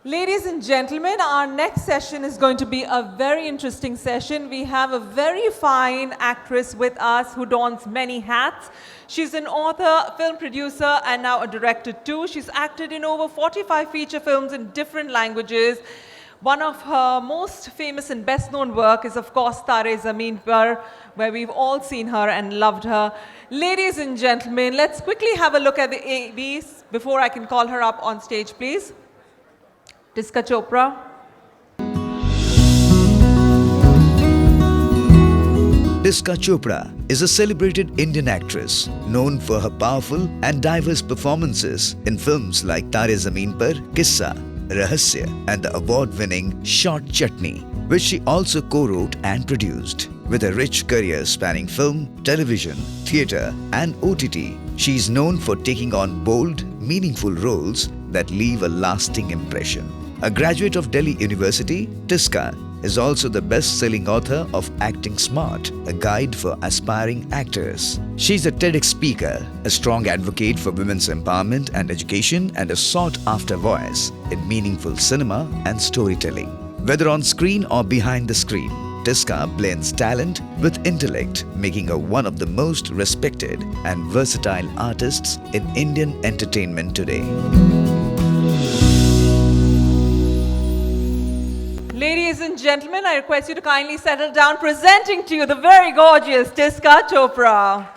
Ladies and gentlemen, our next session is going to be a very interesting session. We have a very fine actress with us who dons many hats. She's an author, film producer, and now a director too. She's acted in over 45 feature films in different languages. One of her most famous and best known work is, of course, Tare Zameen Par, where we've all seen her and loved her. Ladies and gentlemen, let's quickly have a look at the ABs before I can call her up on stage, please. Tiska Chopra. Tiska Chopra is a celebrated Indian actress known for her powerful and diverse performances in films like Tare Zameen Par, Kissa, Rahasya and the award-winning Short Chutney, which she also co-wrote and produced. With a rich career spanning film, television, theatre and OTT, she is known for taking on bold, meaningful roles that leave a lasting impression. A graduate of Delhi University, Tiska is also the best-selling author of Acting Smart, a guide for aspiring actors. She's a TEDx speaker, a strong advocate for women's empowerment and education, and a sought-after voice in meaningful cinema and storytelling. Whether on screen or behind the screen, Tiska blends talent with intellect, making her one of the most respected and versatile artists in Indian entertainment today. Ladies and gentlemen, I request you to kindly settle down, presenting to you the very gorgeous Tiska Chopra.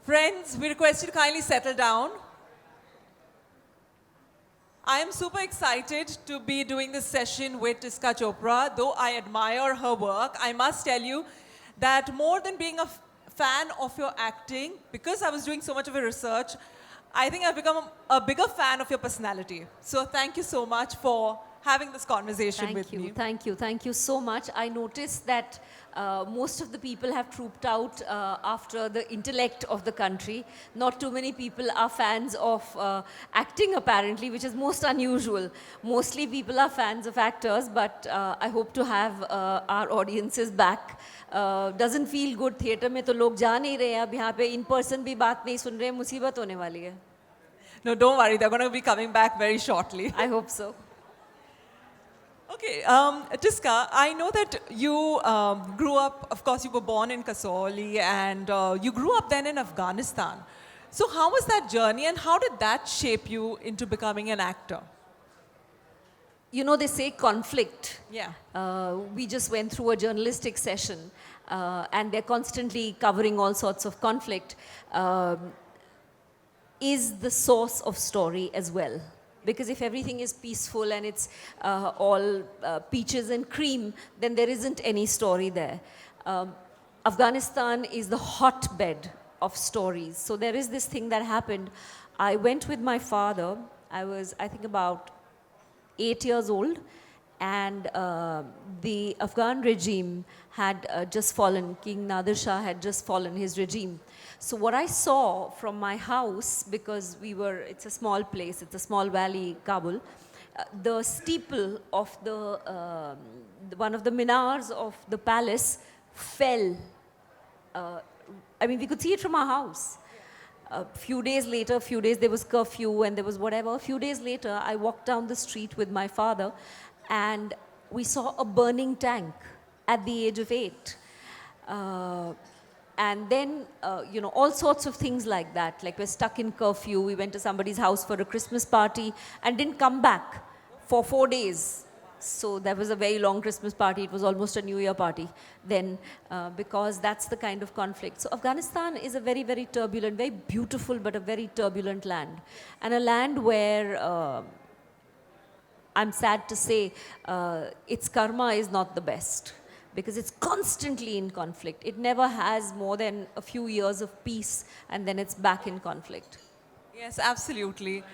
Friends, we request you to kindly settle down. I am super excited to be doing this session with Tiska Chopra. Though I admire her work, I must tell you that more than being a fan of your acting, because I was doing so much of a research, I think I've become a bigger fan of your personality. So thank you so much for having this conversation with me. Thank you so much. I noticed that most of the people have trooped out after the intellect of the country. Not too many people are fans of acting apparently, which is most unusual. Mostly people are fans of actors, but I hope to have our audiences back. Doesn't feel good. Theatre में तो लोग जा नहीं रहे हैं. अब यहाँ पे in person भी बात नहीं सुन रहे हैं. मुसीबत होने वाली है. No, don't worry. They're going to be coming back very shortly. I hope so. Okay, Tiska, I know that you grew up, of course, you were born in Kasauli and you grew up then in Afghanistan. So how was that journey and how did that shape you into becoming an actor? You know, they say conflict. Yeah. We just went through a journalistic session and they're constantly covering all sorts of conflict. Is the source of story as well. Because if everything is peaceful and it's all peaches and cream, then there isn't any story there. Afghanistan is the hotbed of stories. So there is this thing that happened. I went with my father. I was, I think, about 8 years old. And the Afghan regime had just fallen. King Nadir Shah had just fallen, his regime. So what I saw from my house, because it's a small place, it's a small valley, Kabul, the steeple of one of the minars of the palace fell. I mean, we could see it from our house. A few days later, there was curfew and there was whatever. A few days later, I walked down the street with my father and we saw a burning tank at the age of 8. And then, you know, all sorts of things like that. Like we're stuck in curfew. We went to somebody's house for a Christmas party and didn't come back for 4 days. So that was a very long Christmas party. It was almost a New Year party then, because that's the kind of conflict. So Afghanistan is a very, very turbulent, very beautiful, but a very turbulent land. And a land where, I'm sad to say, its karma is not the best. Because it's constantly in conflict. It never has more than a few years of peace and then it's back in conflict. Yes, absolutely.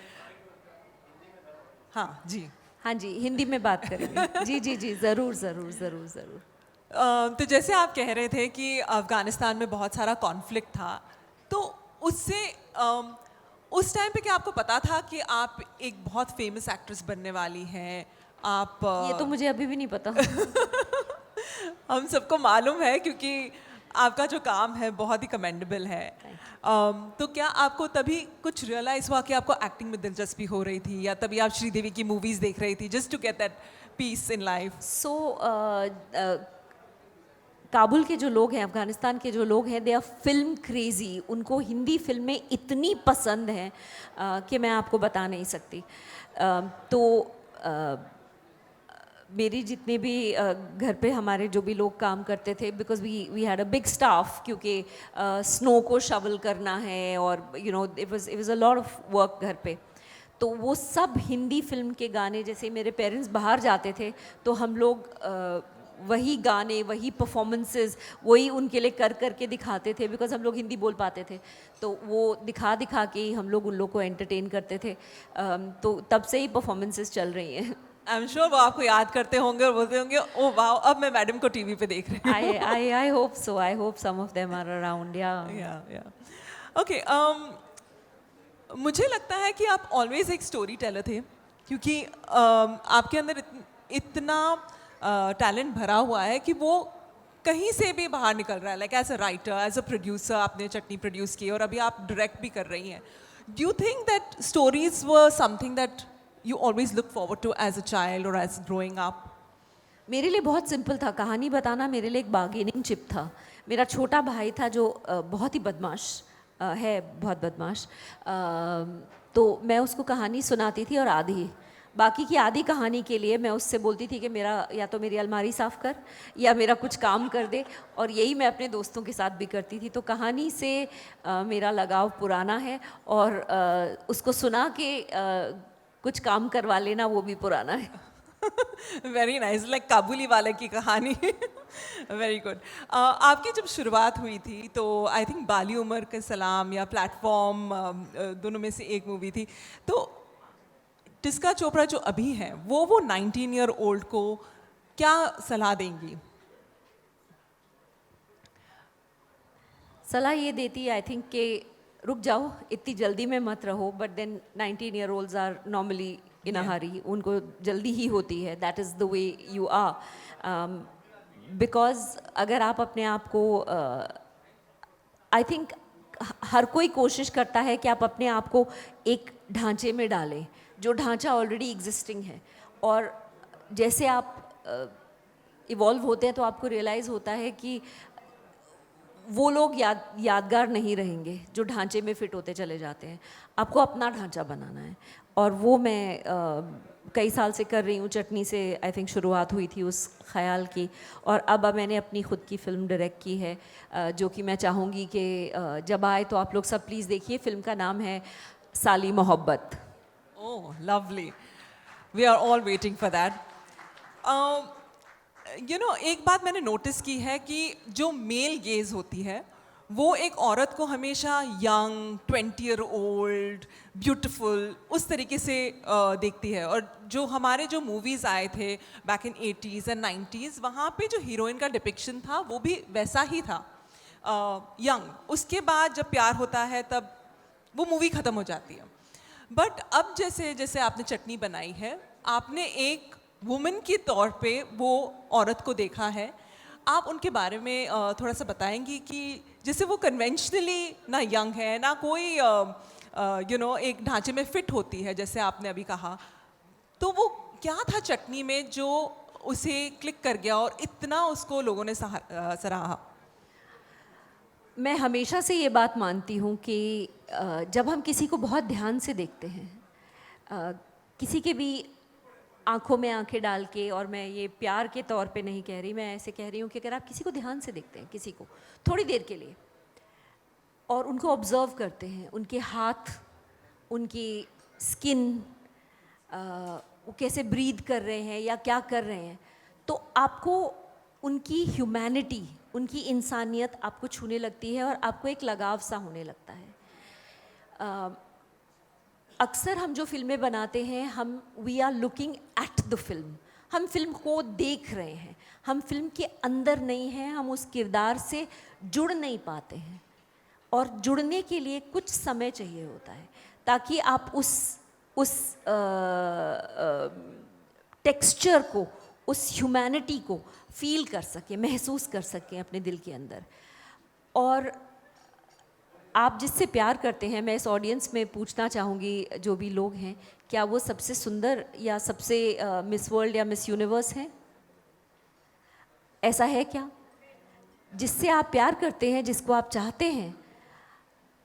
हाँ जी. हाँ जी, हिंदी में बात करेंगे. जी, ज़रूर. तो जैसे आप कह रहे थे कि अफगानिस्तान में बहुत सारा कॉन्फ्लिक्ट था, तो उससे उस टाइम पे क्या आपको पता था कि आप एक बहुत फेमस एक्ट्रेस बनने वाली हैं? आप ये तो मुझे अभी भी नहीं पता. हम सबको मालूम है क्योंकि आपका जो काम है बहुत ही कमेंडेबल है। तो क्या आपको तभी कुछ रियलाइज हुआ कि आपको एक्टिंग में दिलचस्पी हो रही थी, या तभी आप श्रीदेवी की मूवीज देख रही थी just to get that peace in life? So Kabul के जो लोग हैं, अफ़गानिस्तान के जो लोग हैं, दे आर फिल्म क्रेज़ी। उनको हिंदी फिल्में इतनी पसंद हैं कि मैं आपको बता नहीं सकती। तो मेरी जितने भी घर पे हमारे जो भी लोग काम करते थे, because we had a big staff, क्योंकि स्नो को शवल करना है और you know it was a lot of work घर पे। तो वो सब हिंदी फिल्म के गाने, जैसे मेरे पेरेंट्स बाहर जाते थे तो हम लोग वही गाने, वही परफॉर्मेंसेस, वही उनके लिए कर कर के दिखाते थे, बिकॉज हम लोग हिंदी बोल पाते थे। तो वो दिखा दिखा के ही हम लोग उन लोग को एंटरटेन करते थे। तो तब से ही परफॉर्मेंसेस चल रही हैं। आई एम श्योर वो आपको याद करते होंगे और बोलते होंगे ओ वाह, अब मैं मैडम को टीवी पे देख रही हूँ। I hope so. I hope some of them are around. Yeah. या ओके। मुझे लगता है कि आप ऑलवेज एक स्टोरी टेलर थे, क्योंकि आपके अंदर इतना टैलेंट भरा हुआ है कि वो कहीं से भी बाहर निकल रहा है। Like as a writer, as a producer, आपने चटनी प्रोड्यूस की और अभी आप डायरेक्ट भी कर रही हैं। Do you think that stories were something that you always look forward to as a child और एज ग्रोइंग अप? मेरे लिए बहुत सिंपल था, कहानी बताना मेरे लिए एक बार्गेनिंग चिप था। मेरा छोटा भाई था जो बहुत ही बदमाश है, बहुत बदमाश। तो मैं उसको कहानी सुनाती थी और आधी, बाकी की आधी कहानी के लिए मैं उससे बोलती थी कि मेरा या तो मेरी अलमारी साफ़ कर या मेरा कुछ काम कर दे, और यही मैं अपने दोस्तों के साथ भी करती थी। तो कहानी से मेरा लगाव पुराना है, और उसको सुना के कुछ काम करवा लेना वो भी पुराना है। वेरी नाइस, लाइक काबुली वाले की कहानी। Very good. आपकी जब शुरुआत हुई थी तो आई थिंक बाली उमर के सलाम या प्लेटफॉर्म, दोनों में से एक मूवी थी। तो टिस्का चोपड़ा जो अभी हैं वो 19 ईयर ओल्ड को क्या सलाह देंगी? सलाह ये देती आई थिंक कि रुक जाओ, इतनी जल्दी में मत रहो। But then 19 year olds are normally in a hurry, उनको जल्दी ही होती है। That is the way you are. Because अगर आप अपने आप को आई थिंक हर कोई कोशिश करता है कि आप अपने आप को एक ढांचे में डालें, जो ढांचा ऑलरेडी एग्जिस्टिंग है। और जैसे आप इवॉल्व होते हैं तो आपको रियलाइज़ होता है कि वो लोग यादगार नहीं रहेंगे जो ढांचे में फिट होते चले जाते हैं। आपको अपना ढांचा बनाना है, और वो मैं कई साल से कर रही हूँ। चटनी से आई थिंक शुरुआत हुई थी उस ख्याल की, और अब मैंने अपनी ख़ुद की फ़िल्म डायरेक्ट की है, जो कि मैं चाहूँगी कि जब आए तो आप लोग सब प्लीज़ देखिए। फ़िल्म का नाम है Saali Mohabbat. Oh lovely, we are all waiting for that. You know, एक बात मैंने नोटिस की है कि जो मेल गेज होती है वो एक औरत को हमेशा यंग, 20 ईयर ओल्ड, ब्यूटीफुल उस तरीके से देखती है। और जो हमारे जो मूवीज़ आए थे back in 80s and 90s, वहाँ पे जो हीरोइन का डिपिक्शन था वो भी वैसा ही था, यंग। उसके बाद जब प्यार होता है तब वो मूवी ख़त्म हो जाती है। बट अब जैसे जैसे आपने चटनी बनाई है, आपने एक वुमेन के तौर पे वो औरत को देखा है। आप उनके बारे में थोड़ा सा बताएंगी कि जैसे वो कन्वेंशनली ना यंग है, ना कोई यू नो एक ढांचे में फिट होती है जैसे आपने अभी कहा, तो वो क्या था चटनी में जो उसे क्लिक कर गया और इतना उसको लोगों ने सराहा? मैं हमेशा से ये बात मानती हूँ कि जब हम किसी को बहुत ध्यान से देखते हैं, किसी के भी आंखों में आंखें डाल के, और मैं ये प्यार के तौर पे नहीं कह रही, मैं ऐसे कह रही हूँ कि अगर आप किसी को ध्यान से देखते हैं, किसी को थोड़ी देर के लिए, और उनको ऑब्ज़र्व करते हैं, उनके हाथ, उनकी स्किन, वो कैसे ब्रीथ कर रहे हैं या क्या कर रहे हैं, तो आपको उनकी ह्यूमैनिटी, उनकी इंसानियत आपको छूने लगती है और आपको एक लगाव सा होने लगता है। अक्सर हम जो फिल्में बनाते हैं, हम we are looking at the film, हम फिल्म को देख रहे हैं, हम फिल्म के अंदर नहीं हैं, हम उस किरदार से जुड़ नहीं पाते हैं। और जुड़ने के लिए कुछ समय चाहिए होता है ताकि आप उस टेक्सचर को, उस ह्यूमैनिटी को फील कर सकें, महसूस कर सकें अपने दिल के अंदर। और आप जिससे प्यार करते हैं, मैं इस ऑडियंस में पूछना चाहूँगी जो भी लोग हैं, क्या वो सबसे सुंदर या सबसे मिस वर्ल्ड या मिस यूनिवर्स हैं? ऐसा है क्या? जिससे आप प्यार करते हैं, जिसको आप चाहते हैं,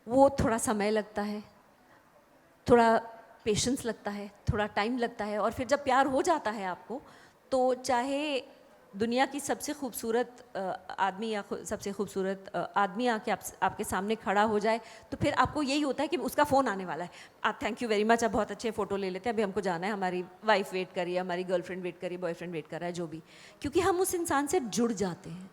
वो थोड़ा समय लगता है, थोड़ा पेशेंस लगता है, थोड़ा टाइम लगता है, और फिर जब प्यार हो जाता है आपको, तो चाहे दुनिया की सबसे खूबसूरत आदमी या सबसे खूबसूरत आदमी आके आपके सामने खड़ा हो जाए, तो फिर आपको यही होता है कि उसका फ़ोन आने वाला है, आप थैंक यू वेरी मच, आप बहुत अच्छे फ़ोटो ले लेते हैं, अभी हमको जाना है, हमारी वाइफ वेट कर रही है, हमारी गर्लफ्रेंड वेट कर रही है, बॉयफ्रेंड वेट कर रहा है, जो भी, क्योंकि हम उस इंसान से जुड़ जाते हैं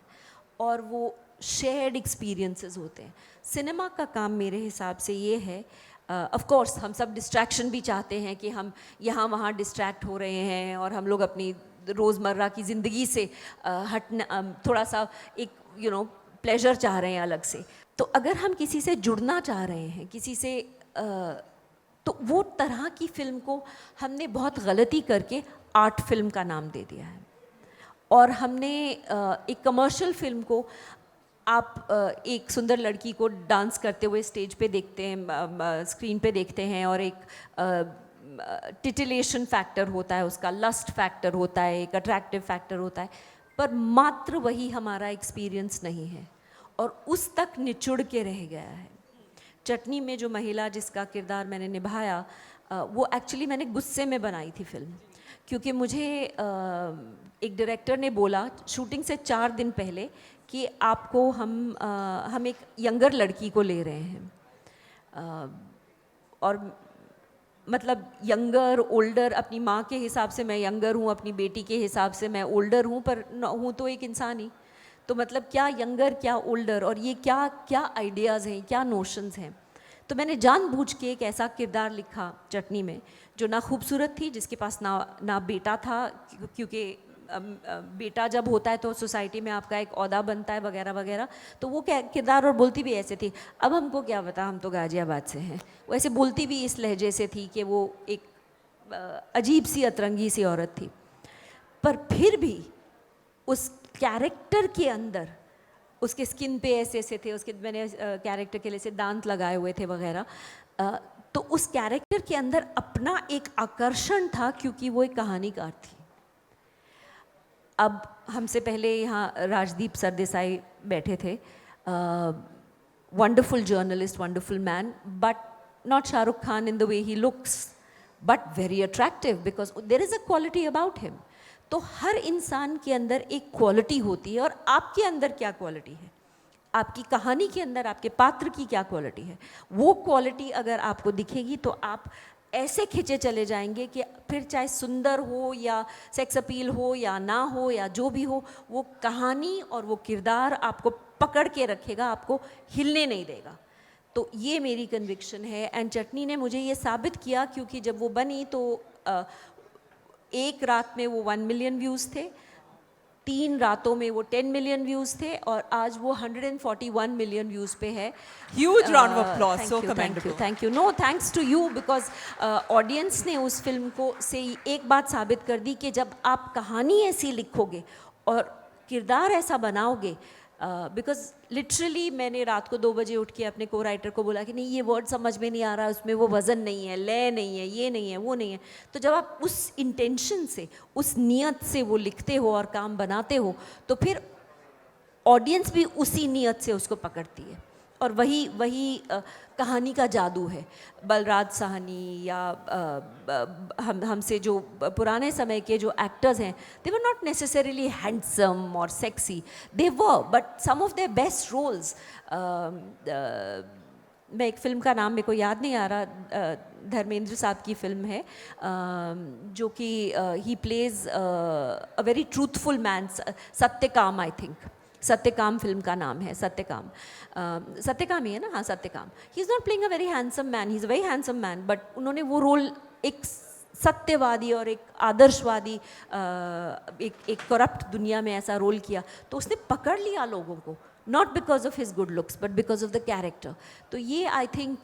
और वो शेयर्ड एक्सपीरियंसेस होते हैं। सिनेमा का काम मेरे हिसाब से ये है, ऑफ कोर्स हम सब डिस्ट्रैक्शन भी चाहते हैं कि हम यहाँ वहाँ डिस्ट्रैक्ट हो रहे हैं और हम लोग अपनी रोज़मर्रा की ज़िंदगी से हटना, थोड़ा सा एक प्लेजर चाह रहे हैं अलग से। तो अगर हम किसी से जुड़ना चाह रहे हैं, किसी से तो वो तरह की फ़िल्म को हमने बहुत गलती करके आर्ट फिल्म का नाम दे दिया है, और हमने एक कमर्शियल फिल्म को, आप एक सुंदर लड़की को डांस करते हुए स्टेज पे देखते हैं, स्क्रीन पे देखते हैं, और एक टिटिलेशन फैक्टर होता है उसका, लस्ट फैक्टर होता है, एक अट्रैक्टिव फैक्टर होता है, पर मात्र वही हमारा एक्सपीरियंस नहीं है और उस तक निचुड़ के रह गया है। चटनी में जो महिला जिसका किरदार मैंने निभाया, वो एक्चुअली मैंने गुस्से में बनाई थी फिल्म, क्योंकि मुझे एक डायरेक्टर ने बोला शूटिंग से 4 दिन पहले कि आपको हम एक यंगर लड़की को ले रहे हैं, और मतलब यंगर ओल्डर, अपनी माँ के हिसाब से मैं यंगर हूँ, अपनी बेटी के हिसाब से मैं ओल्डर हूँ, पर हूँ तो एक इंसान ही, तो मतलब क्या यंगर क्या ओल्डर, और ये क्या क्या आइडियाज़ हैं, क्या नोशंस हैं। तो मैंने जानबूझ के एक ऐसा किरदार लिखा चटनी में जो ना खूबसूरत थी, जिसके पास ना बेटा था, क्योंकि बेटा जब होता है तो सोसाइटी में आपका एक ओहदा बनता है वगैरह वगैरह, तो वो किरदार, और बोलती भी ऐसे थी, अब हमको क्या पता, हम तो गाजियाबाद से हैं, वो ऐसे बोलती भी इस लहजे से थी कि वो एक अजीब सी अतरंगी सी औरत थी। पर फिर भी उस कैरेक्टर के अंदर, उसके स्किन पे ऐसे ऐसे थे, उसके मैंने कैरेक्टर के लिए से दांत लगाए हुए थे वगैरह, तो उस कैरेक्टर के अंदर अपना एक आकर्षण था, क्योंकि वो एक कहानीकार थी। अब हमसे पहले यहाँ राजदीप सरदेसाई बैठे थे, wonderful journalist, wonderful man, but not Shahrukh Khan in the way he looks, but very attractive, because there is a quality about him. तो हर इंसान के अंदर एक क्वालिटी होती है, और आपके अंदर क्या क्वालिटी है, आपकी कहानी के अंदर आपके पात्र की क्या क्वालिटी है, वो क्वालिटी अगर आपको दिखेगी तो आप ऐसे खिंचे चले जाएंगे कि फिर चाहे सुंदर हो या सेक्स अपील हो या ना हो या जो भी हो, वो कहानी और वो किरदार आपको पकड़ के रखेगा, आपको हिलने नहीं देगा। तो ये मेरी कन्विक्शन है, एंड चटनी ने मुझे ये साबित किया, क्योंकि जब वो बनी तो एक रात में वो 1 मिलियन व्यूज़ थे, 3 रातों में वो 10 मिलियन व्यूज़ थे, और आज वो 141 मिलियन व्यूज़ पे है। Huge round of applause, so thank commendable. You, thank you, no thanks to you, because audience ने उस फिल्म को से एक बात साबित कर दी कि जब आप कहानी ऐसी लिखोगे और किरदार ऐसा बनाओगे, बिकॉज लिटरली मैंने रात को 2 बजे उठ के अपने को राइटर को बोला कि नहीं, ये वर्ड समझ में नहीं आ रहा, उसमें वो वज़न नहीं है, लय नहीं है, ये नहीं है, वो नहीं है। तो जब आप उस इंटेंशन से, उस नियत से वो लिखते हो और काम बनाते हो, तो फिर ऑडियंस भी उसी नियत से उसको पकड़ती है, और वही कहानी का जादू है। बलराज साहनी या हमसे जो पुराने समय के जो एक्टर्स हैं, they were not necessarily handsome और sexy, they were, but some of their best roles, मैं एक फ़िल्म का नाम मेरे को याद नहीं आ रहा, धर्मेंद्र साहब की फ़िल्म है, जो कि he plays a very truthful man, Satyakam, I think Satyakam film का नाम है, सत्यकाम, सत्यकाम ही है ना, हाँ Satyakam. He is not playing a very handsome man, he is a very handsome man, but उन्होंने वो रोल एक सत्यवादी और एक आदर्शवादी, एक करप्ट दुनिया में ऐसा रोल किया, तो उसने पकड़ लिया लोगों को, not because of his good looks but because of the character. तो ये आई थिंक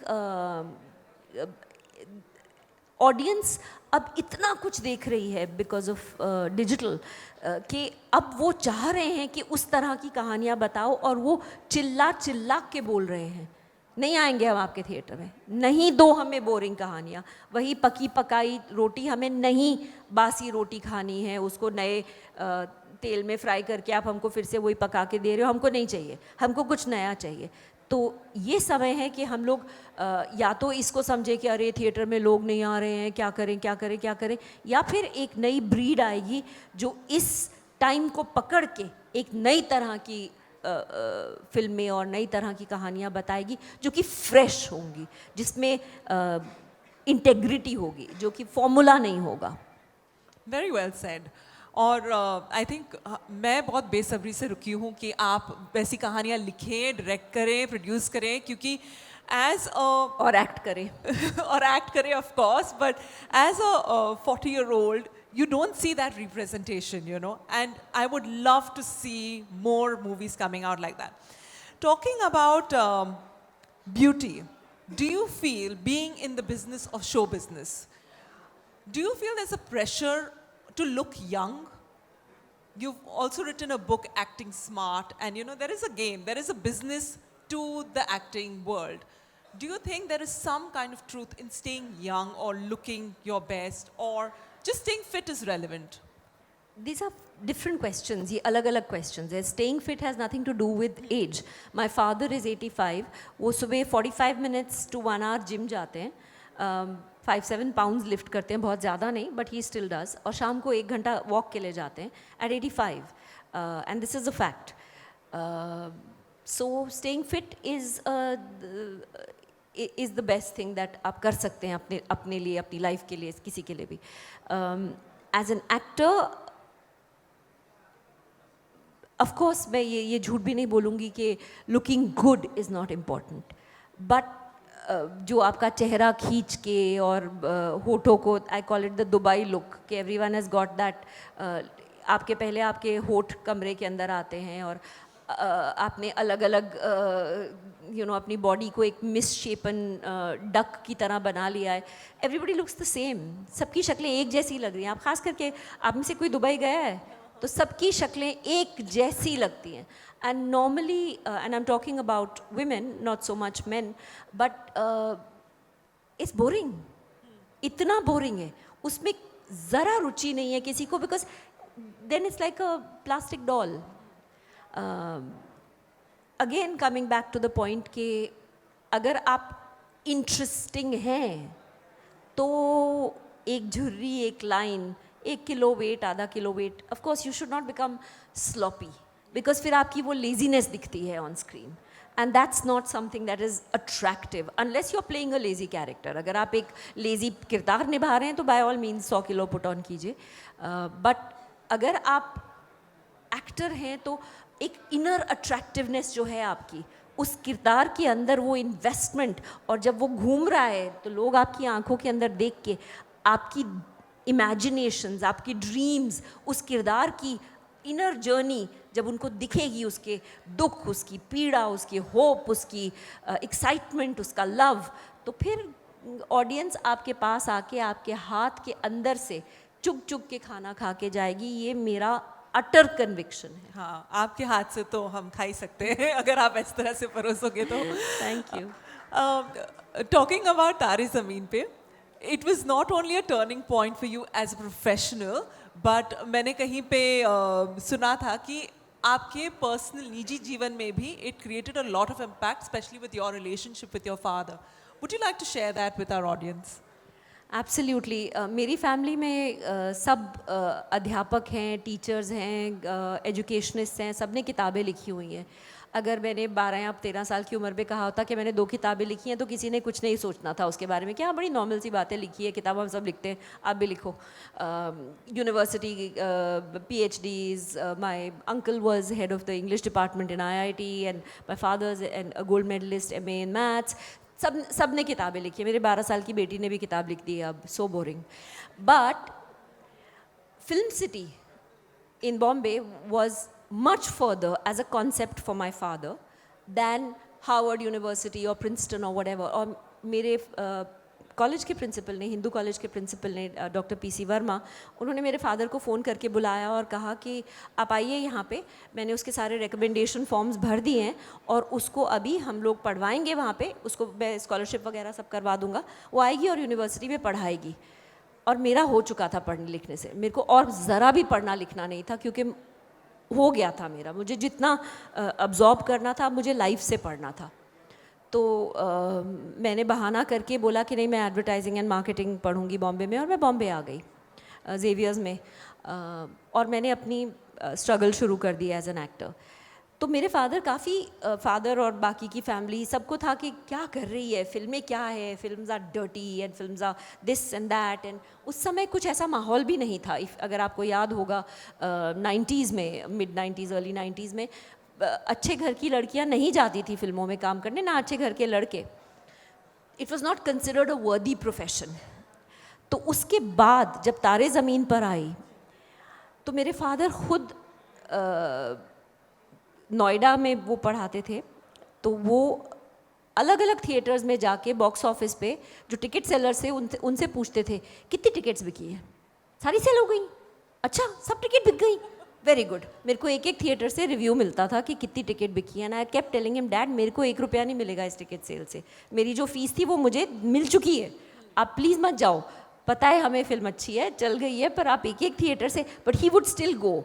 ऑडियंस अब इतना कुछ देख रही है बिकॉज ऑफ डिजिटल कि अब वो चाह रहे हैं कि उस तरह की कहानियाँ बताओ, और वो चिल्ला चिल्ला के बोल रहे हैं, नहीं आएंगे हम आपके थिएटर में, नहीं दो हमें बोरिंग कहानियाँ, वही पकी पकाई रोटी हमें नहीं, बासी रोटी खानी है, उसको नए तेल में फ्राई करके आप हमको फिर से वही पका के दे रहे हो, हमको नहीं चाहिए, हमको कुछ नया चाहिए। तो ये समय है कि हम लोग या तो इसको समझे कि अरे थिएटर में लोग नहीं आ रहे हैं, क्या करें क्या करें क्या करें, या फिर एक नई ब्रीड आएगी जो इस टाइम को पकड़ के एक नई तरह की फिल्में और नई तरह की कहानियाँ बताएगी जो कि फ्रेश होंगी, जिसमें इंटेग्रिटी होगी, जो कि फॉर्मूला नहीं होगा। Very well said. और आई थिंक मैं बहुत बेसब्री से रुकी हूँ कि आप वैसी कहानियाँ लिखें, डायरेक्ट करें, प्रोड्यूस करें, क्योंकि एज और एक्ट करें और एक्ट करें of course, but as a 40-year-old you don't see that representation, you know, and I would love to see more movies coming out like that. Talking about beauty, do you feel, being in the business of show business, do you feel there's a pressure to look young? You've also written a book, Acting Smart, and you know, there is a game, there is a business to the acting world. Do you think there is some kind of truth in staying young or looking your best, or just staying fit is relevant? These are different questions, ये अलग अलग questions है. Staying fit has nothing to do with age. My father is 85, वो सुबह 45 minutes to 1 hour gym जाते हैं, 5-7 pounds lift करते हैं, बहुत ज़्यादा नहीं, but he still does, और शाम को 1 घंटा walk के लिए जाते हैं at 85, and this is a fact. So staying fit is the best thing that आप कर सकते हैं अपने लिए, अपनी life के लिए, किसी के लिए भी. As an actor, of course मैं ये झूठ भी नहीं बोलूँगी कि looking good is not important, but जो आपका चेहरा खींच के और होठों को, I call it the Dubai look, कि everyone has got that, आपके पहले आपके होठ कमरे के अंदर आते हैं और आपने अलग अलग यू नो अपनी बॉडी को एक मिसशेपन डक की तरह बना लिया है. एवरीबडी लुक्स द सेम, सबकी शक्लें एक जैसी लग रही हैं. आप खास करके आप में से कोई दुबई गया है तो सबकी शक्लें एक जैसी लगती हैं. And normally, and I am talking about women, not so much men, but it's boring. इतना बोरिंग है, उसमें ज़रा रुचि नहीं है किसी को, because then it's like a plastic doll. Again coming back to the point कि अगर आप इंटरेस्टिंग हैं तो एक झुर्री, एक लाइन, 1 किलो वेट, आधा kilo weight, of course you should not become sloppy, because फिर आपकी वो लेजीनेस दिखती है on screen, and that's not something that is attractive unless you are playing a lazy character. अगर आप एक लेजी किरदार निभा रहे हैं तो by all means 100 kilo put on कीजिए, बट अगर आप एक्टर हैं तो एक इनर अट्रैक्टिवनेस जो है आपकी उस किरदार के अंदर, वो इन्वेस्टमेंट, और जब वो घूम रहा है तो लोग आपकी आंखों के अंदर देख के आपकी इमेजिनेशंस, आपकी ड्रीम्स, उस किरदार की इनर जर्नी जब उनको दिखेगी, उसके दुख, उसकी पीड़ा, उसकी होप, उसकी एक्साइटमेंट, उसका लव, तो फिर ऑडियंस आपके पास आके आपके हाथ के अंदर से चुग चुग के खाना खा के जाएगी. ये मेरा अटर कन्विक्शन है. हाँ, आपके हाथ से तो हम खा ही सकते हैं अगर आप इस तरह से परोसोगे तो. Thank you. Talking about तारे ज़मीन पे, it was not only a turning point for you as a professional, but मैंने कहीं पे सुना था कि आपके पर्सनल निजी जीवन में भी it created a lot of impact, especially with your relationship with your father. Would you like to share that with our audience? Absolutely. मेरी फैमिली में सब अध्यापक हैं, टीचर्स हैं, एजुकेशनिस्ट हैं, सब ने किताबें लिखी हुई हैं. अगर मैंने 12 या 13 साल की उम्र में कहा होता कि मैंने 2 किताबें लिखी हैं तो किसी ने कुछ नहीं सोचना था उसके बारे में, क्या बड़ी नॉर्मल सी बातें लिखी है, किताब हम सब लिखते हैं, आप भी लिखो. University PhDs, my uncle was head of the English department in IIT, and my father and gold medallist MA in maths. सब ने किताबें लिखी है. मेरे 12 साल की बेटी ने भी किताब लिख दी है अब. So boring. But film city in Bombay was much further as a concept for my father than Harvard University or Princeton or whatever. और मेरे कॉलेज के प्रिंसिपल ने, हिंदू कॉलेज के प्रिंसिपल ने, डॉक्टर पीसी वर्मा, उन्होंने मेरे फादर को फ़ोन करके बुलाया और कहा कि आप आइए यहाँ पे, मैंने उसके सारे रिकमेंडेशन फॉर्म्स भर दिए हैं और उसको अभी हम लोग पढ़वाएंगे वहाँ पे, उसको मैं स्कॉलरशिप वगैरह सब करवा दूँगा, वो आएगी और यूनिवर्सिटी में पढ़ाएगी। और मेरा हो चुका था पढ़ने लिखने से, मेरे को और ज़रा भी पढ़ना लिखना नहीं था क्योंकि हो गया था मेरा, मुझे जितना अब्जॉर्ब करना था मुझे लाइफ से पढ़ना था। तो मैंने बहाना करके बोला कि नहीं, मैं एडवर्टाइजिंग एंड मार्केटिंग पढ़ूंगी बॉम्बे में, और मैं बॉम्बे आ गई जेवियर्स में, और मैंने अपनी स्ट्रगल शुरू कर दी एज एन एक्टर। तो मेरे फादर काफ़ी, फादर और बाकी की फैमिली सबको था कि क्या कर रही है, फिल्में क्या है, films are dirty and films are this and that, and उस समय कुछ ऐसा माहौल भी नहीं था। अगर आपको याद होगा 90s में, मिड 90s अर्ली 90s में अच्छे घर की लड़कियां नहीं जाती थी फिल्मों में काम करने, ना अच्छे घर के लड़के। It was not considered a वर्दी प्रोफेशन। तो उसके बाद जब तारे ज़मीन पर आई तो मेरे फादर खुद नोएडा में वो पढ़ाते थे, तो वो अलग अलग थिएटर्स में जाके बॉक्स ऑफिस पे जो टिकट सेलर से उनसे पूछते थे कितनी टिकट्स बिकी हैं, सारी सेल हो गई, अच्छा सब टिकट बिक गई, वेरी गुड। मेरे को एक एक थिएटर से रिव्यू मिलता था कि कितनी टिकट बिकी है, ना I kept telling him dad मेरे को 1 रुपया नहीं मिलेगा इस टिकट सेल से, मेरी जो फीस थी वो मुझे मिल चुकी है, आप प्लीज़ मत जाओ, पता है हमें फिल्म अच्छी है, चल गई है, पर आप एक एक थिएटर से, but he would still go.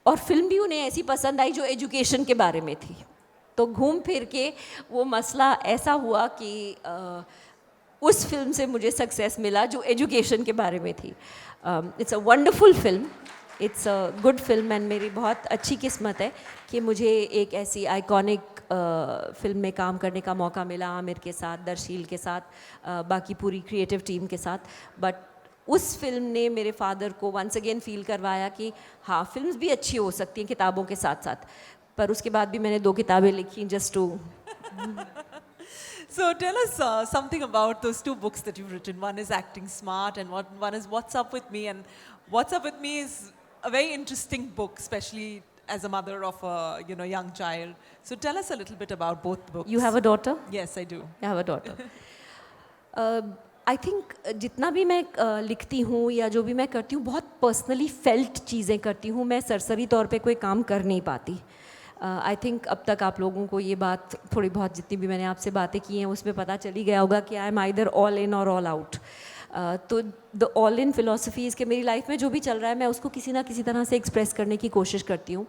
और फिल्म भी उन्हें ऐसी पसंद आई जो एजुकेशन के बारे में थी। तो घूम फिर के वो मसला ऐसा हुआ कि उस फिल्म से मुझे सक्सेस मिला जो एजुकेशन के बारे में थी। It's a wonderful film, it's a good film, and मेरी बहुत अच्छी किस्मत है कि मुझे एक ऐसी आइकॉनिक फिल्म में काम करने का मौका मिला, आमिर के साथ, दर्शील के साथ, बाकी पूरी क्रिएटिव टीम के साथ। बट उस फिल्म ने मेरे फादर को वंस अगेन फील करवाया कि हाँ, फिल्म्स भी अच्छी हो सकती हैं किताबों के साथ साथ। पर उसके बाद भी मैंने 2 किताबें लिखी just two. So tell us something about those 2 books that you've written. One is Acting Smart and one is What's Up With Me. And What's Up With Me is a very interesting book, especially as a mother of a young child. So tell us a little bit about both books. You have a daughter? Yes, I do. I have a daughter. I think जितना भी मैं लिखती हूँ या जो भी मैं करती हूँ बहुत पर्सनली फेल्ट चीज़ें करती हूँ, मैं सरसरी तौर पे कोई काम कर नहीं पाती। आई थिंक अब तक आप लोगों को ये बात थोड़ी बहुत जितनी भी मैंने आपसे बातें की हैं उसमें पता चल ही गया होगा कि I am either all in और ऑल आउट। तो the all in philosophy is कि मेरी लाइफ में जो भी चल रहा है मैं उसको किसी ना किसी तरह से एक्सप्रेस करने की कोशिश करती हूँ।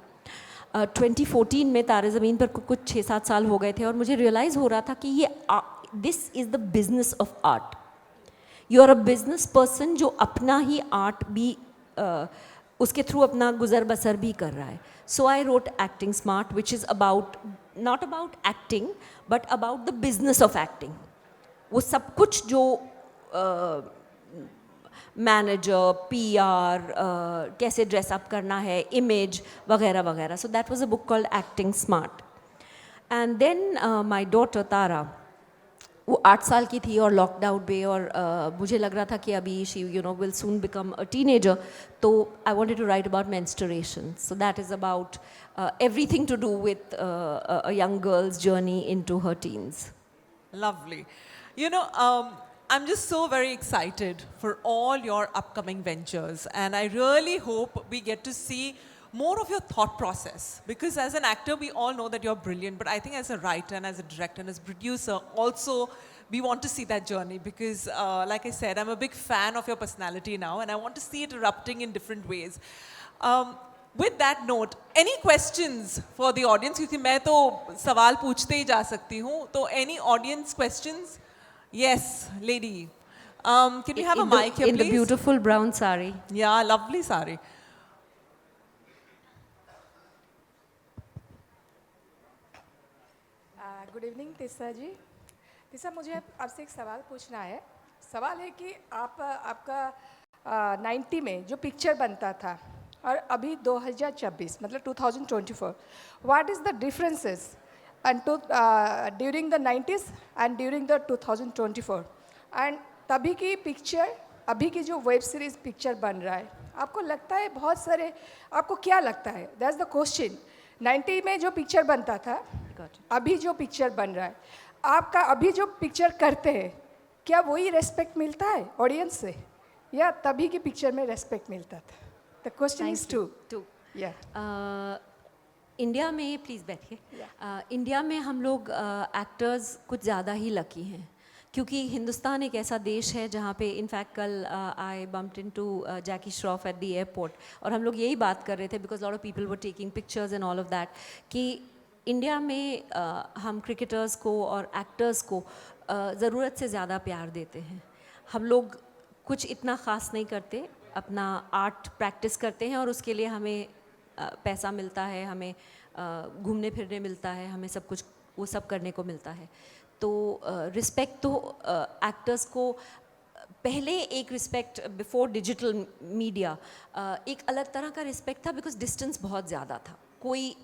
2014 में तारे ज़मीन पर कुछ 6-7 साल हो गए थे और मुझे रियलाइज़ हो रहा था कि ये this is the business of art. You are a business person जो अपना ही आर्ट भी उसके थ्रू अपना गुजर बसर भी कर रहा है। So I wrote acting smart which is about not about acting but about the business of acting. वो सब कुछ जो मैनेजर, PR, कैसे ड्रेसअप करना है, इमेज वगैरह वगैरह। So that was a book called acting smart. And then my daughter Tara, वो 8 साल की थी और लॉकडाउन पे, और मुझे लग रहा था कि अभी she will soon become a teenager, तो I wanted to write about menstruation. So that is about everything to do with a young girl's journey into her teens. Lovely. I'm just so very excited for all your upcoming ventures, and I really hope we get to see more of your thought process, because as an actor we all know that you're brilliant, but I think as a writer and as a director and as a producer also we want to see that journey, because like I said, I'm a big fan of your personality now and I want to see it erupting in different ways. With that note, any questions for the audience? क्योंकि मैं तो सवाल पूछते ही जा सकती हूँ, तो any audience questions? Yes, lady. Can we have a mic here, please? In the beautiful brown sari. Yeah, lovely sari. Good evening Tissa ji. Tissa, मुझे आपसे एक सवाल पूछना है। सवाल है कि आपका 90 में जो पिक्चर बनता था और अभी 2026 मतलब 2024, what is the differences during the 90s and during the 2024, and तभी की पिक्चर अभी की जो वेब सीरीज़ पिक्चर बन रहा है, आपको लगता है बहुत सारे, आपको क्या लगता है, दैट्स द क्वेश्चन। 90 में जो पिक्चर बनता था, अभी जो पिक्चर बन रहा है, आपका अभी जो पिक्चर करते हैं क्या वही रेस्पेक्ट मिलता है ऑडियंस से या तभी की पिक्चर में रेस्पेक्ट मिलता था? द क्वेश्चन इज टू या इंडिया में प्लीज़ बैठिए। इंडिया में हम लोग एक्टर्स कुछ ज़्यादा ही लकी हैं, क्योंकि हिंदुस्तान एक ऐसा देश है जहाँ पे इनफैक्ट कल I bumped into Jackie Shroff at the airport, और हम लोग यही बात कर रहे थे because lot of people were taking pictures and all of that, कि इंडिया में हम क्रिकेटर्स को और एक्टर्स को ज़रूरत से ज़्यादा प्यार देते हैं। हम लोग कुछ इतना ख़ास नहीं करते, अपना आर्ट प्रैक्टिस करते हैं और उसके लिए हमें पैसा मिलता है, हमें घूमने फिरने मिलता है, हमें सब कुछ वो सब करने को मिलता है। तो रिस्पेक्ट तो एक्टर्स को पहले एक रिस्पेक्ट बिफोर डिजिटल मीडिया एक अलग तरह का रिस्पेक्ट था, बिकॉज डिस्टेंस बहुत ज़्यादा था, कोई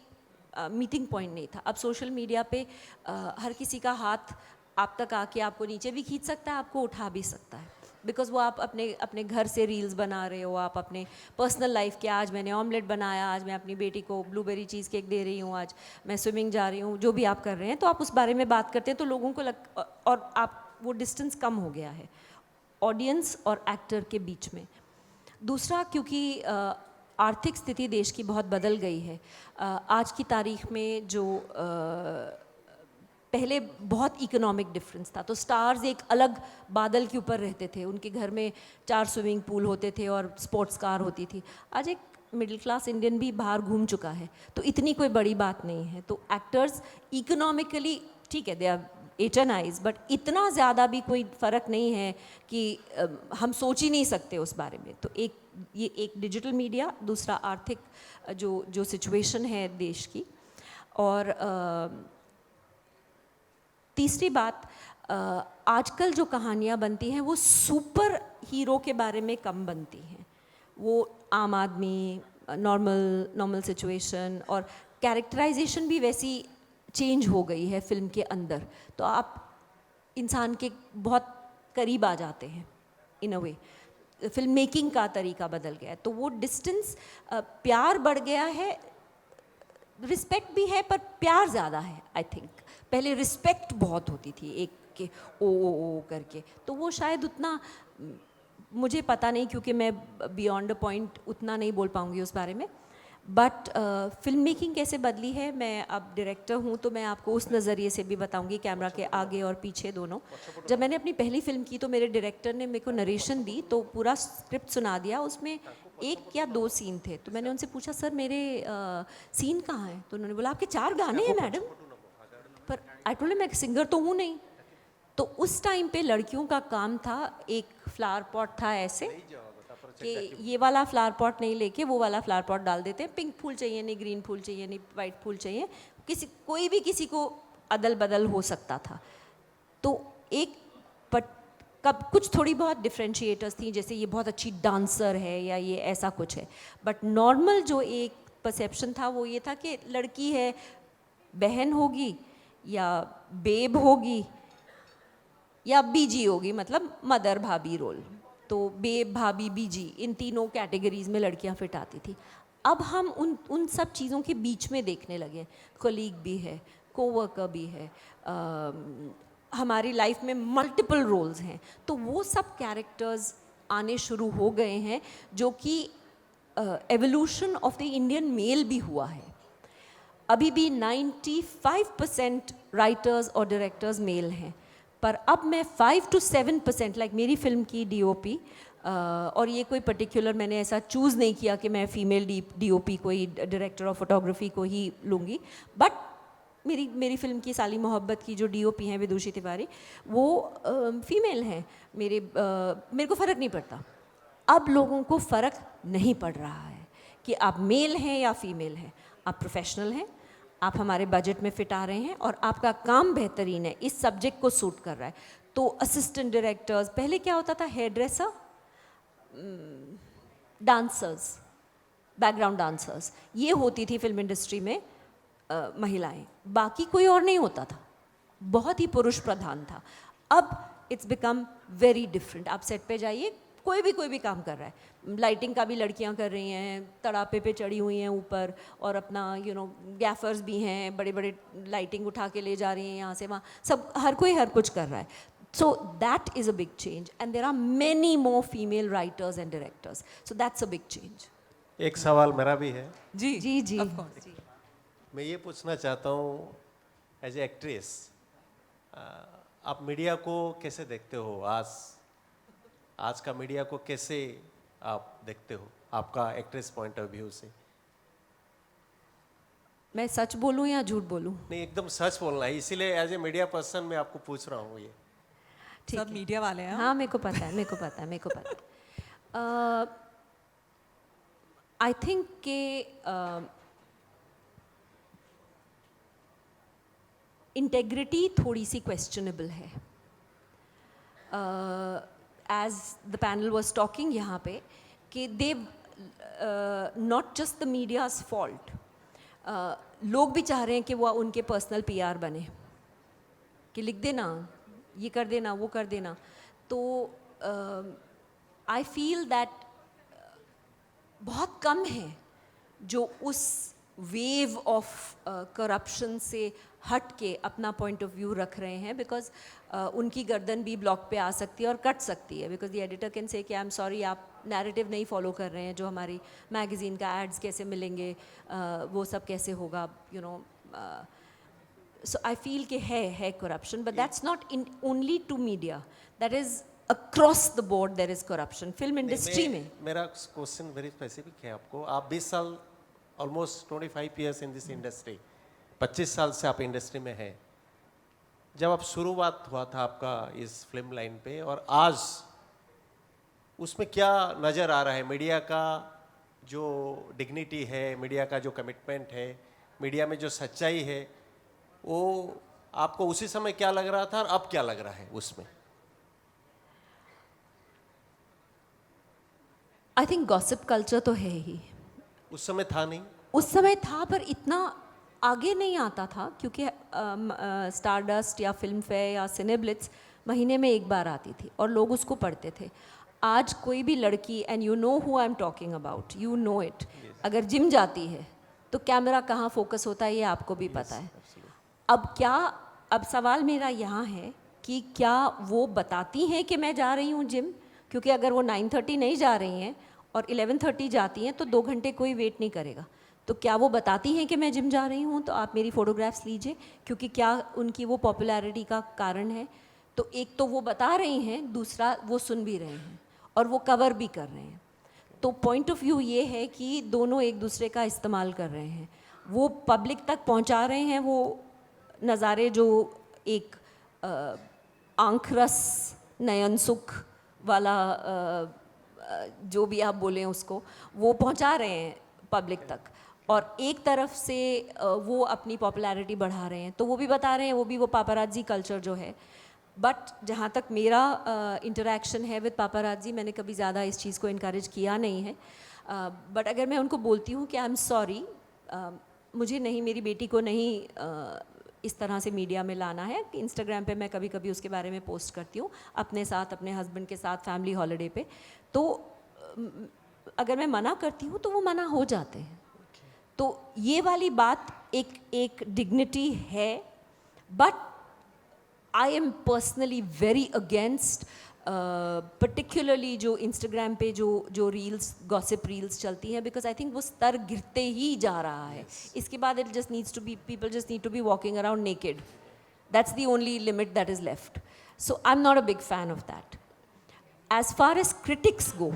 मीटिंग पॉइंट नहीं था। अब सोशल मीडिया पे हर किसी का हाथ आप तक आके आपको नीचे भी खींच सकता है, आपको उठा भी सकता है, बिकॉज वो आप अपने घर से रील्स बना रहे हो, आप अपने पर्सनल लाइफ के, आज मैंने ऑमलेट बनाया, आज मैं अपनी बेटी को ब्लूबेरी चीज़ केक दे रही हूँ, आज मैं स्विमिंग जा रही हूँ, जो भी आप कर रहे हैं, तो आप उस बारे में बात करते हैं तो लोगों को और आप वो डिस्टेंस कम हो गया है ऑडियंस और एक्टर के बीच में। दूसरा, क्योंकि आर्थिक स्थिति देश की बहुत बदल गई है। आज की तारीख में जो पहले बहुत इकोनॉमिक डिफरेंस था, तो स्टार्स एक अलग बादल के ऊपर रहते थे, उनके घर में 4 स्विमिंग पूल होते थे और स्पोर्ट्स कार होती थी। आज एक मिडिल क्लास इंडियन भी बाहर घूम चुका है, तो इतनी कोई बड़ी बात नहीं है। तो एक्टर्स इकोनॉमिकली ठीक है, दे आर एटनाइज, बट इतना ज़्यादा भी कोई फ़र्क नहीं है कि हम सोच ही नहीं सकते उस बारे में। तो ये एक डिजिटल मीडिया, दूसरा आर्थिक जो सिचुएशन है देश की, और तीसरी बात, आजकल जो कहानियाँ बनती हैं वो सुपर हीरो के बारे में कम बनती हैं, वो आम आदमी, नॉर्मल सिचुएशन, और कैरेक्टराइजेशन भी वैसी चेंज हो गई है फिल्म के अंदर, तो आप इंसान के बहुत करीब आ जाते हैं इन अ वे। फिल्म मेकिंग का तरीका बदल गया है, तो वो डिस्टेंस, प्यार बढ़ गया है, रिस्पेक्ट भी है पर प्यार ज़्यादा है। आई थिंक पहले रिस्पेक्ट बहुत होती थी एक के ओ करके, तो वो शायद उतना मुझे पता नहीं, क्योंकि मैं बियॉन्ड अ पॉइंट उतना नहीं बोल पाऊँगी उस बारे में। बट फिल्म मेकिंग कैसे बदली है, मैं अब डायरेक्टर हूँ तो मैं आपको उस नज़रिए से भी बताऊँगी, कैमरा के आगे और पीछे दोनों। जब मैंने अपनी पहली फिल्म की तो मेरे डायरेक्टर ने मेरे को नरेशन दी, तो पूरा स्क्रिप्ट सुना दिया, उसमें 1 या 2 सीन थे। तो मैंने उनसे पूछा, सर मेरे सीन कहाँ हैं? तो उन्होंने बोला, आपके 4 गाने हैं मैडम। पर आई टोल्ड हिम, मैं सिंगर तो हूँ नहीं। तो उस टाइम पे लड़कियों का काम था, एक फ्लावर पॉट था ऐसे कि ये वाला फ्लावर पॉट नहीं लेके वो वाला फ्लावर पॉट डाल देते हैं, पिंक फूल चाहिए नहीं, ग्रीन फूल चाहिए नहीं, वाइट फूल चाहिए, कोई भी किसी को अदल बदल हो सकता था। तो कब कुछ थोड़ी बहुत डिफ्रेंशिएटर्स थी, जैसे ये बहुत अच्छी डांसर है या ये ऐसा कुछ है, बट नॉर्मल जो एक परसेप्शन था वो ये था कि लड़की है, बहन होगी या बेब होगी या बीजी होगी, मतलब मदर भाभी रोल। तो बेब, भाभी, बीजी, इन तीनों कैटेगरीज में लड़कियां फिट आती थी। अब हम उन सब चीज़ों के बीच में देखने लगे, कोलीग भी है, कोवर्कर भी है, हमारी लाइफ में मल्टीपल रोल्स हैं, तो वो सब कैरेक्टर्स आने शुरू हो गए हैं, जो कि evolution of the Indian male भी हुआ है। अभी भी 95% राइटर्स और डायरेक्टर्स मेल हैं, पर अब मैं 5 to 7%, लाइक मेरी फिल्म की डीओपी, और ये कोई पर्टिकुलर मैंने ऐसा चूज़ नहीं किया कि मैं फ़ीमेल डीओपी को ही, डायरेक्टर ऑफ फोटोग्राफी को ही लूँगी, बट मेरी फिल्म की साली मोहब्बत की जो डीओपी हैं विदुषी तिवारी, वो फीमेल हैं। मेरे को फ़र्क नहीं पड़ता, अब लोगों को फ़र्क नहीं पड़ रहा है कि आप मेल हैं या फीमेल हैं, आप प्रोफेशनल हैं, आप हमारे बजट में फिट आ रहे हैं और आपका काम बेहतरीन है, इस सब्जेक्ट को सूट कर रहा है। तो असिस्टेंट डायरेक्टर्स, पहले क्या होता था, hairdresser, dancers, background dancers, ये होती थी फिल्म इंडस्ट्री में महिलाएं, बाकी कोई और नहीं होता था, बहुत ही पुरुष प्रधान था। अब इट्स बिकम वेरी डिफरेंट। आप सेट पे जाइए, कोई भी काम कर रहा है, लाइटिंग का भी लड़कियां कर रही हैं, तड़ापे पे चढ़ी हुई हैं ऊपर, और अपना गैफर्स भी हैं, बड़े बड़े लाइटिंग उठा के ले जा रही हैं यहाँ से वहाँ, सब हर कोई हर कुछ कर रहा है। So that is a big change, and there are many more female writers and directors. So that's a big change. एक सवाल मेरा भी है। जी जी जी of course. मैं ये पूछना चाहता हूँ एज ए एक्ट्रेस, आप मीडिया को कैसे देखते हो? आज का मीडिया को कैसे आप देखते हो आपका एक्ट्रेस पॉइंट ऑफ व्यू से? मैं सच बोलूं या झूठ बोलूं? नहीं, एकदम सच बोलना है, इसीलिए एज ए मीडिया पर्सन मैं आपको पूछ रहा हूँ ये। ठीक सब है। मीडिया वाले हैं। हाँ मेरे को पता है, मेरे को पता है, मेरे को पता है। आई थिंक के इंटेग्रिटी थोड़ी सी क्वेश्चनेबल है। As the panel was talking यहाँ पे कि they not just the media's fault, लोग भी चाह रहे हैं कि वो उनके पर्सनल पीआर बने, कि लिख देना, ये कर देना, वो कर देना। तो आई फील दैट बहुत कम है जो उस वेव ऑफ करप्शन से हट के अपना पॉइंट ऑफ व्यू रख रहे हैं, बिकॉज उनकी गर्दन भी ब्लॉक पे आ सकती है और कट सकती है, because the editor can say कि आई एम सॉरी, आप नैरेटिव नहीं फॉलो कर रहे हैं, जो हमारी मैगज़ीन का एड्स कैसे मिलेंगे, वो सब कैसे होगा, you know. So I feel कि है corruption, but that's not only to media. That is across the board there is corruption. Film industry में। मेरा क्वेश्चन वेरी स्पेसिफिक है आपको। आप 20 साल, almost 25 years in this industry, 25 साल से आप इंडस्ट्री में हैं। जब आप शुरुआत हुआ था आपका इस फिल्म लाइन पे, और आज उसमें क्या नज़र आ रहा है? मीडिया का जो डिग्निटी है, मीडिया का जो कमिटमेंट है, मीडिया में जो सच्चाई है, वो आपको उसी समय क्या लग रहा था और अब क्या लग रहा है उसमें? आई थिंक गॉसिप कल्चर तो है ही, उस समय था नहीं? उस समय था पर इतना आगे नहीं आता था, क्योंकि स्टारडस्ट या फिल्म फेयर या सिनेब्लिट्स महीने में एक बार आती थी और लोग उसको पढ़ते थे। आज कोई भी लड़की, and you know who I am talking about, you know it, अगर जिम जाती है तो कैमरा कहाँ फोकस होता है ये आपको भी पता है। अब सवाल मेरा यहाँ है कि क्या वो बताती हैं कि मैं जा रही हूँ जिम? क्योंकि अगर वो 9:30 नहीं जा रही हैं और 11:30 जाती हैं तो 2 घंटे कोई वेट नहीं करेगा। तो क्या वो बताती हैं कि मैं जिम जा रही हूँ? तो आप मेरी फ़ोटोग्राफ्स लीजिए, क्योंकि क्या उनकी वो पॉपुलैरिटी का कारण है? तो एक तो वो बता रही हैं, दूसरा वो सुन भी रहे हैं और वो कवर भी कर रहे हैं। तो पॉइंट ऑफ व्यू ये है कि दोनों एक दूसरे का इस्तेमाल कर रहे हैं, वो पब्लिक तक पहुँचा रहे हैं वो नज़ारे जो एक आंखरस नयन सुख वाला जो भी आप बोलें उसको, वो पहुंचा रहे हैं पब्लिक तक, और एक तरफ से वो अपनी पॉपुलैरिटी बढ़ा रहे हैं, तो वो भी बता रहे हैं, वो भी वो पापाराजी कल्चर जो है। बट जहाँ तक मेरा इंटरेक्शन है विद पापाराजी, मैंने कभी ज़्यादा इस चीज़ को इनकरेज किया नहीं है। बट अगर मैं उनको बोलती हूँ कि आई एम सॉरी, मुझे नहीं, मेरी बेटी को नहीं इस तरह से मीडिया में लाना है। इंस्टाग्राम पे मैं कभी कभी उसके बारे में पोस्ट करती हूँ अपने साथ, अपने हस्बैंड के साथ फैमिली हॉलिडे पे, तो अगर मैं मना करती हूँ तो वो मना हो जाते हैं। तो ये वाली बात एक डिग्निटी है, but I am personally very against particularly जो इंस्टाग्राम पे जो रील्स, गॉसिप रील्स चलती हैं, बिकॉज आई थिंक वो स्तर गिरते ही जा रहा है। इसके बाद it just needs to be, people just need to be walking around naked, that's the only limit that is left. So I am not a big fan of that. As far as critics go,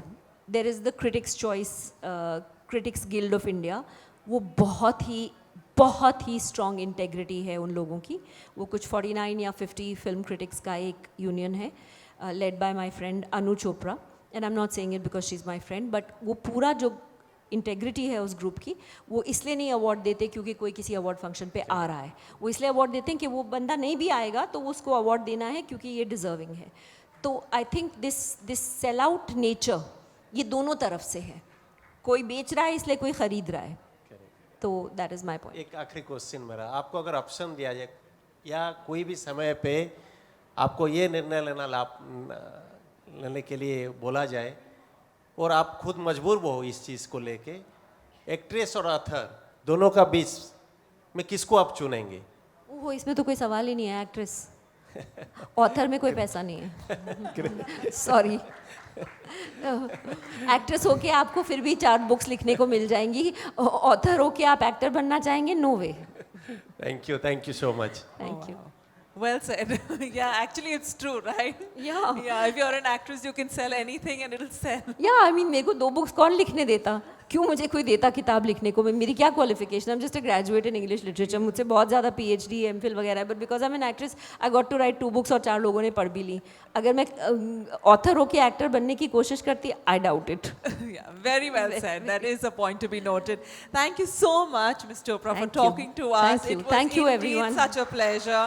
there is the critics choice, critics guild of India, वो बहुत ही strong integrity है उन लोगों की। वो कुछ 49 या 50 film critics का एक यूनियन है, led by my friend Anu Chopra, and I'm not saying it because she's my friend, but वो पूरा जो इंटेग्रिटी है उस ग्रुप की, वो इसलिए नहीं अवार्ड देते क्योंकि कोई किसी अवार्ड फंक्शन पे आ रहा है, वो इसलिए अवार्ड देते हैं कि वो बंदा नहीं भी आएगा तो उसको अवार्ड देना है क्योंकि ये डिज़र्विंग है। तो I think this sell out nature ये दोनों तरफ से है, कोई बेच रहा है इसलिए कोई ख़रीद रहा है। तो दैट इज़ माई पॉइंट। एक आखिरी क्वेश्चन मेरा, आपको अगर ऑप्शन दिया जाए या कोई भी समय पे आपको ये निर्णय लेने के लिए बोला जाए और आप खुद मजबूर हो इस चीज़ को लेके, एक्ट्रेस और ऑथर दोनों का बीच में किसको आप चुनेंगे? ओहो, इसमें तो कोई सवाल ही नहीं है, एक्ट्रेस। ऑथर में कोई पैसा नहीं है, सॉरी। एक्ट्रेस होके आपको फिर भी 4 बुक्स लिखने को मिल जाएंगी, ऑथर होके आप एक्टर बनना चाहेंगे, no way. Thank you so much. Thank you. Well said. Yeah, actually it's true, right? Yeah. Yeah, if you're an actress, you can sell anything and it'll sell. या I mean मेरे को 2 books कौन लिखने देता, क्यों मुझे कोई देता किताब लिखने को? मेरी क्या qualification, I am just a graduate in English literature, मुझसे बहुत ज़्यादा PhD MPhil वगैरह है, but because I am an actress I got to write 2 books और 4 लोगों ने पढ़ भी ली। अगर मैं ऑथर होके एक्टर बनने की कोशिश करती, I doubt it. Yeah, very well said. That is a point to be noted. Thank you so much, Ms. Chopra, for Thank you. talking to us. Thank you. It was Thank you, indeed everyone. such a pleasure.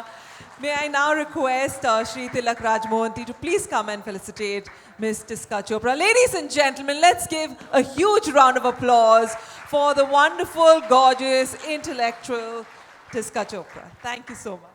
May I now request Shri Tilak Rajmohanty to please come and felicitate Ms. Tiska Chopra. Ladies and gentlemen, let's give a huge round of applause for the wonderful, gorgeous, intellectual Tiska Chopra. Thank you so much.